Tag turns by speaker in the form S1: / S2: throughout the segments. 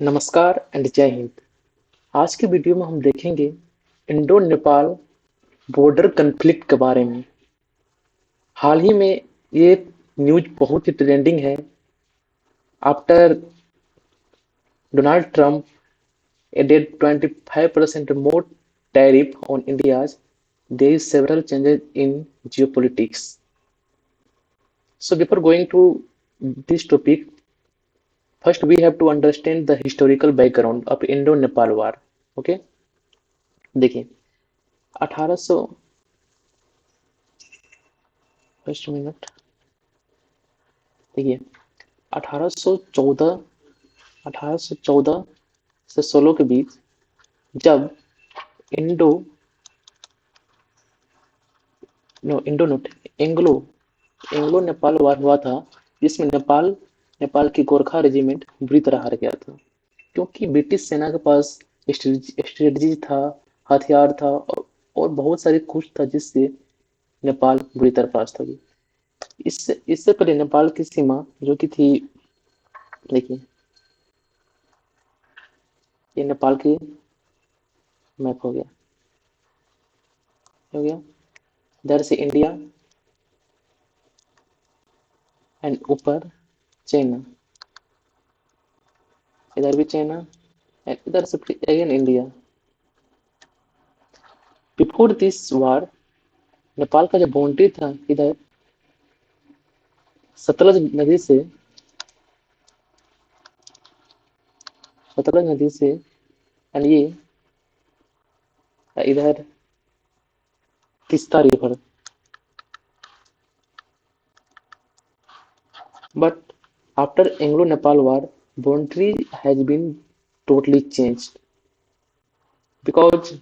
S1: नमस्कार एंड जय हिंद। आज के वीडियो में हम देखेंगे इंडो नेपाल बॉर्डर कन्फ्लिक्ट के बारे में। हाल ही में ये न्यूज बहुत ही ट्रेंडिंग है। After Donald Trump added 25% more tariff on India's, there is several changes in geopolitics. So before going to this topic, first we have to understand the historical background of Indo-Nepal war. Okay, देखिए 1800 first minute देखिए 1814 1814 से 16 के बीच जब Indo Indo not Anglo Anglo Nepal war हुआ था, जिसमें नेपाल की गोरखा रेजिमेंट बुरी तरह हार गया था, क्योंकि ब्रिटिश सेना के पास स्ट्रेटजी था, हथियार था और बहुत सारी कुछ था, जिससे नेपाल बुरी तरह परास्त हो गई। इससे इससे पहले नेपाल की सीमा जो कि थी, देखिए ये नेपाल की मैप हो गया इधर से इंडिया एंड ऊपर चाइना, इधर भी चाइना एंड इधर से अगेन इंडिया। बिफोर दिस वार नेपाल का जो बाउंड्री था, इधर सतलज नदी से सतलज नदी से एंड ये इधर Teesta river. But after Anglo Nepal war boundary has been totally changed, because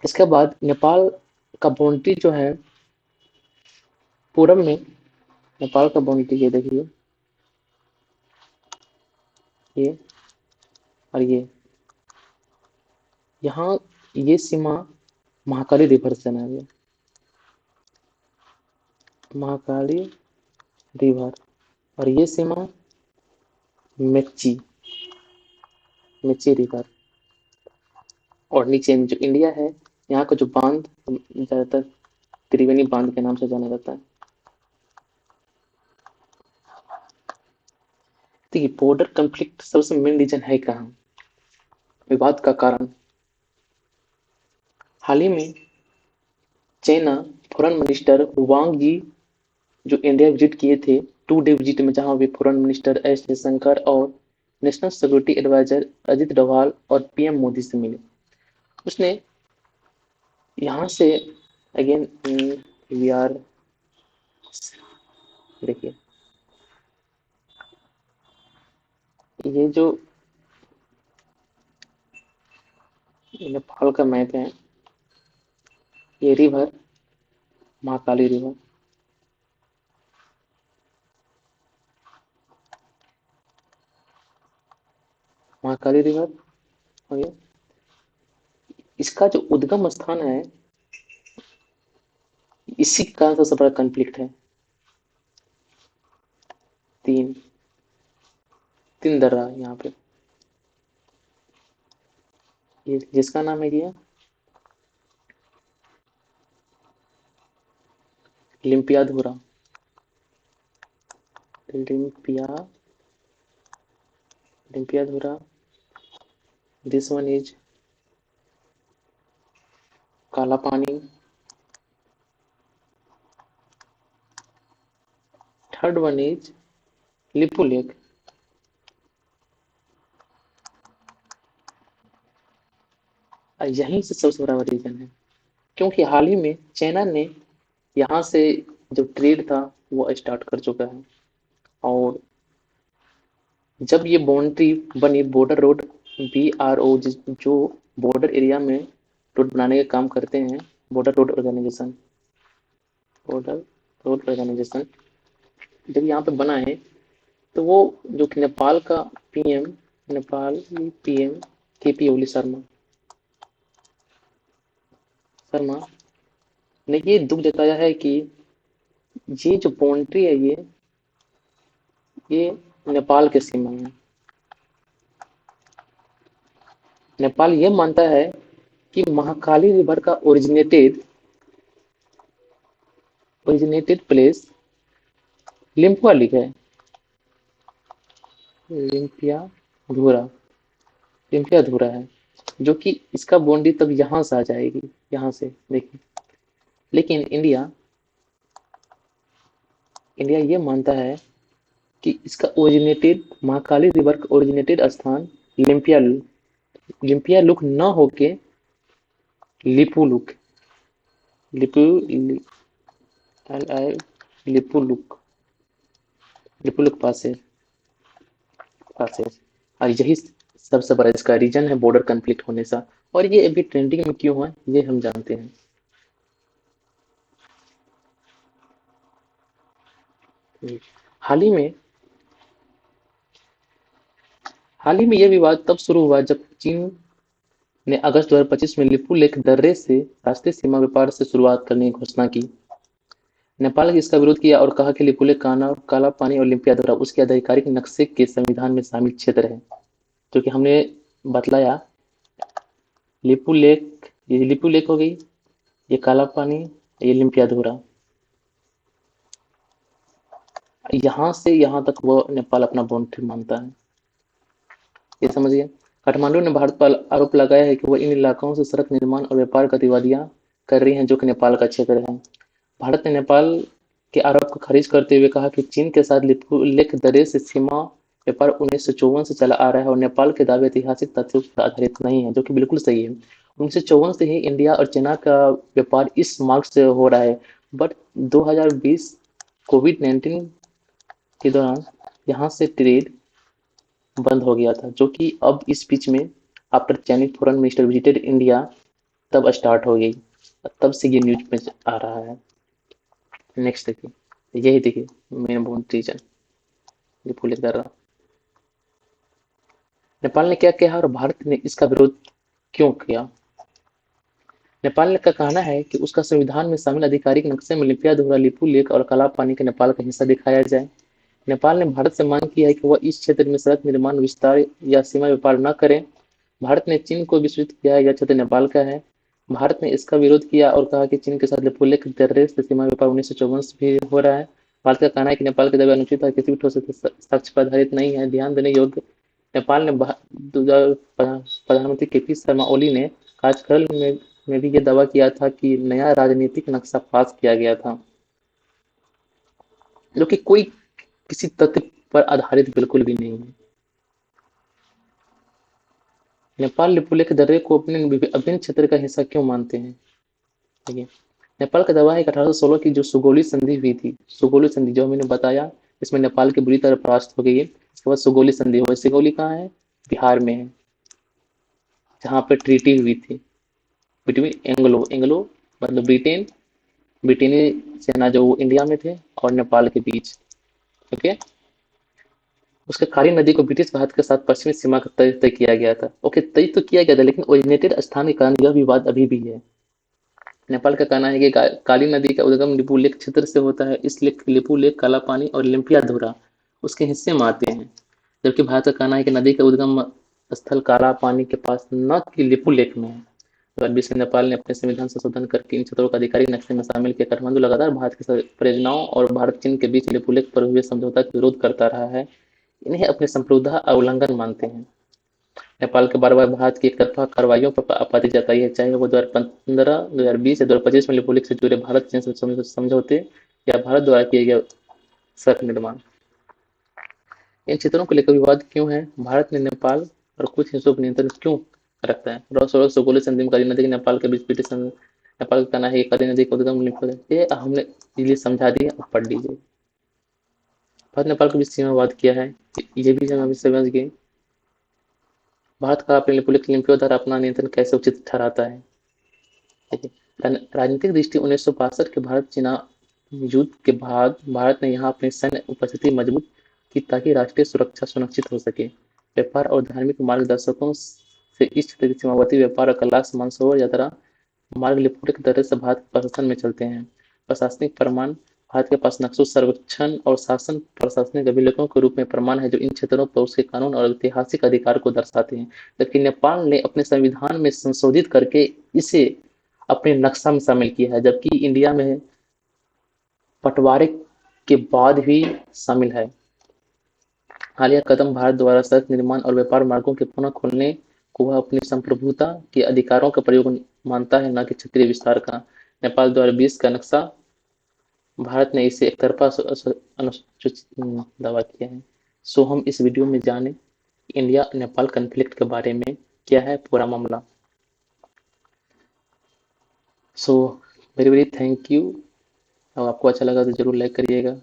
S1: इसके बाद नेपाल का बाउंड्री जो है पूरब में, नेपाल का बाउंड्री ये देखिए, ये और ये यहाँ, ये सीमा महाकाली रिवर से बना गया, महाकाली रिवर। और ये सीमा मेची मेची रिवर। और नीचे में जो इंडिया है, यहाँ का जो बांध ज्यादातर त्रिवेणी बांध के नाम से जाना जाता है। देखिए बॉर्डर कन्फ्लिक्ट सबसे मेन रीजन है कहाँ, विवाद का कारण। हाल ही में चाइना फॉरेन मिनिस्टर वांग यी जो इंडिया विजिट किए थे, 2 डे विजिट में, जहां वे फॉरेन मिनिस्टर एस जयशंकर और national security adviser Ajit Doval और पीएम मोदी से मिले। उसने यहाँ से अगेन वी आर, देखिए ये जो नेपाल का मैप है, ये river Mahakali river, Mahakali river हो गया। इसका जो उद्गम स्थान है, इसी का सबसे बड़ा कॉन्फ्लिक्ट है। तीन तीन दर्रा यहाँ पे, ये जिसका नाम है ये Limpiyadhura, Limpiya Limpiyadhura. This one is काला पानी। Third one is Lipu lake. यहीं से सबसे बड़ा रीजन है, क्योंकि हाल ही में चाइना ने यहाँ से जो ट्रेड था वो स्टार्ट कर चुका है। और जब ये बाउंड्री बनी, बॉर्डर रोड, BRO, जो बॉर्डर एरिया में रोड बनाने का काम करते हैं, border road organisation, border road organisation जब यहाँ पे बना है, तो वो जो कि नेपाल पीएम KP ओली शर्मा ने ये दुख जताया है कि ये जो बाउंड्री है, ये नेपाल के सीमा में, नेपाल यह मानता है कि महाकाली रिवर का ओरिजिनेटेड प्लेस लिम्पुआ लिक है। लिम्पिया धुरा लिम्पिया धुरा है, जो कि इसका बाउंड्री तब यहाँ से आ जाएगी, यहाँ से देखिए। लेकिन इंडिया इंडिया ये मानता है कि इसका ओरिजिनेटेड महाकाली रिवर का ओरिजिनेटेड स्थान लिम्पिया लिम्पिया लुक न होके लिपुलुक लिपु एल आई लिपुलुक लिपुलुक पास है। और यही सबसे बड़ा इसका रीजन है बॉर्डर कन्फ्लिक्ट होने का। और ये अभी ट्रेंडिंग में क्यों है ये हम जानते हैं। हाल ही में हाल ही में यह विवाद तब शुरू हुआ जब चीन ने अगस्त 2025 में लिपु लेक दर्रे से राष्ट्रीय सीमा व्यापार से शुरुआत करने की घोषणा की। नेपाल ने इसका विरोध किया और कहा कि लिपु लेक काला पानी और लिम्पिया दर्रा उसके आधिकारिक नक्शे के संविधान में शामिल क्षेत्र है। जो कि हमने बतलाया, ये लिपु लेक हो गई, ये काला पानी, ये लिम्पिया धुरा, यहाँ से यहाँ तक वो नेपाल अपना बाउंड्री मानता है। ये समझिए। काठमांडू ने भारत पर आरोप लगाया है कि वह इन इलाकों से सड़क निर्माण और व्यापार गतिविधियां कर रही हैं, जो कि नेपाल का क्षेत्र है। भारत ने नेपाल के आरोप को खारिज करते हुए कहा कि चीन के साथ लिपुलेख दर्रे से सीमा व्यापार 1954 से चला आ रहा है और नेपाल के दावे ऐतिहासिक तथ्यों पर आधारित नहीं है, जो कि बिल्कुल सही है। 1954 से ही इंडिया और चाइना का व्यापार इस मार्ग से हो रहा है। बट 2020 कोविड-19 के दौरान यहाँ से ट्रेड बंद हो गया था, जो कि अब इस बीच में after Chinese foreign minister visited India तब स्टार्ट हो गई। तब से ये न्यूज में आ रहा है। नेक्स्ट देखिए, यही देखिए मेन बहुत रीजन ये भूल कर रहा। नेपाल ने क्या कहा और भारत ने इसका विरोध क्यों किया। नेपाल का कहना है कि उसका संविधान में शामिल आधिकारिक नक्शे में लिपिया धुरा लिपु लेक और काला पानी के नेपाल का हिस्सा दिखाया जाए। नेपाल ने भारत से मांग की है कि वह इस क्षेत्र में सड़क निर्माण, विस्तार या सीमा व्यापार न करे। भारत ने चीन को विश्वसित किया है यह क्षेत्र नेपाल का है। भारत ने इसका विरोध किया और कहा कि चीन के साथ लिपुलेख दर्रे से सीमा व्यापार 1954 भी हो रहा है। भारत का कहना है कि नेपाल के दावे अनुचित और किसी भी ठोस साक्ष्य पर आधारित नहीं है। ध्यान देने योग्य, नेपाल ने प्रधानमंत्री के पी शर्मा ओली ने कार्यकाल में भी यह दावा किया था कि नया राजनीतिक नक्शा पास किया गया था, जो कि कोई किसी तथ्य पर आधारित बिल्कुल भी नहीं है। नेपाल लिपुलेख दर्रे को अपने अभिन्न क्षेत्र का हिस्सा क्यों मानते हैं। देखिए, नेपाल का दावा है कि 1816 की जो सुगौली संधि हुई थी, सुगौली संधि जो मैंने बताया, इसमें नेपाल की बुरी तरह परास्त हो गई है। इसके बाद सुगौली संधि हुई। सुगौली कहाँ है, बिहार में है, जहाँ पे ट्रीटी हुई थी बिटवीन एंग्लो एंग्लो मतलब ब्रिटेनी सेना जो इंडिया में थे और नेपाल के बीच। ओके, उसके काली नदी को ब्रिटिश भारत के साथ पश्चिमी सीमा का तय किया गया था। ओके, तय तो किया गया था, लेकिन ओरिजिनेटेड स्थान के कारण यह विवाद अभी भी है। नेपाल का कहना है कि काली नदी का उद्गम लिपुलेख क्षेत्र से होता है, इसलिए लिपुलेख, काला पानी और लिम्पिया धुरा उसके हिस्से में आते हैं। जबकि भारत का कहना है कि नदी का उद्गम स्थल काला पानी के पास न कि लिपुलेख में है। 2020 में नेपाल ने अपने संविधान संशोधन करके इन क्षेत्रों को आधिकारिक नक्शे में शामिल किया। काठमांडू लगातार भारत की परियोजनाओं और भारत चीन के बीच लिपुलेख पर हुए समझौता का विरोध करता रहा है। इन्हें अपने संप्रभुता उल्लंघन मानते हैं। नेपाल के बार बार भारत की एकतरफा कार्रवाइयों पर आपत्ति जताई है, चाहे वो 2015, 2020 या 2025 में लिपुलेख से जुड़े भारत चीन से समझौते या भारत द्वारा किए गए सड़क निर्माण। इन क्षेत्रों को लेकर विवाद क्यों है। भारत ने नेपाल और कुछ हिस्सों पर नियंत्रण क्यों रखता है। सुगौली संधि में काली नदी के नेपाल के बीच ब्रिटिश नेपाल का कहना है कि काली नदी का उद्गम ये हमने इजीली समझा दिया, अब पढ़ लीजिए। भारत नेपाल के बीच सीमावाद किया है, ये भी हम अभी समझ गए। भारत का अपने लिपुलेख लिम्पिया द्वारा अपना नियंत्रण कैसे उचित ठहराता है। राजनीतिक दृष्टि 1962 के भारत चीना युद्ध के बाद भारत ने यहाँ अपनी सैन्य उपस्थिति मजबूत की ताकि राष्ट्रीय सुरक्षा सुनिश्चित हो सके। व्यापार और धार्मिक मार्गदर्शकों से इस क्षेत्र की सीमावर्ती व्यापार और कैलाश मानसरोवर यात्रा मार्ग लिपुलेख दर्रे से भारत प्रशासन में चलते हैं। प्रशासनिक फरमान भारत के पास नक्शों सर्वेक्षण और शासन प्रशासनिक अभिलेखों के रूप में प्रमाण है जो इन क्षेत्रों पर उसके कानून और ऐतिहासिक अधिकार को दर्शाते हैं। जबकि नेपाल ने अपने संविधान में संशोधित करके इसे अपने नक्शा में शामिल किया है, जबकि इंडिया में बंटवारे के बाद भी शामिल है। हालिया कदम भारत द्वारा सड़क निर्माण और व्यापार मार्गों के पुनः खोलने को वह अपनी संप्रभुता के अधिकारों का प्रयोग मानता है, न कि क्षेत्रीय विस्तार का। नेपाल 2020 का नक्शा भारत ने इसे एकतरफा अनुसूचित दावा किया है। सो हम इस वीडियो में जाने इंडिया नेपाल कन्फ्लिक्ट के बारे में क्या है पूरा मामला। So very very thank you. अब आपको अच्छा लगा तो जरूर लाइक करिएगा,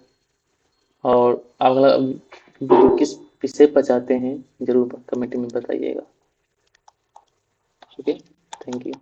S1: और अगला वीडियो किस विषय पर चाहते हैं जरूर कमेंट में बताइएगा। Okay, thank you.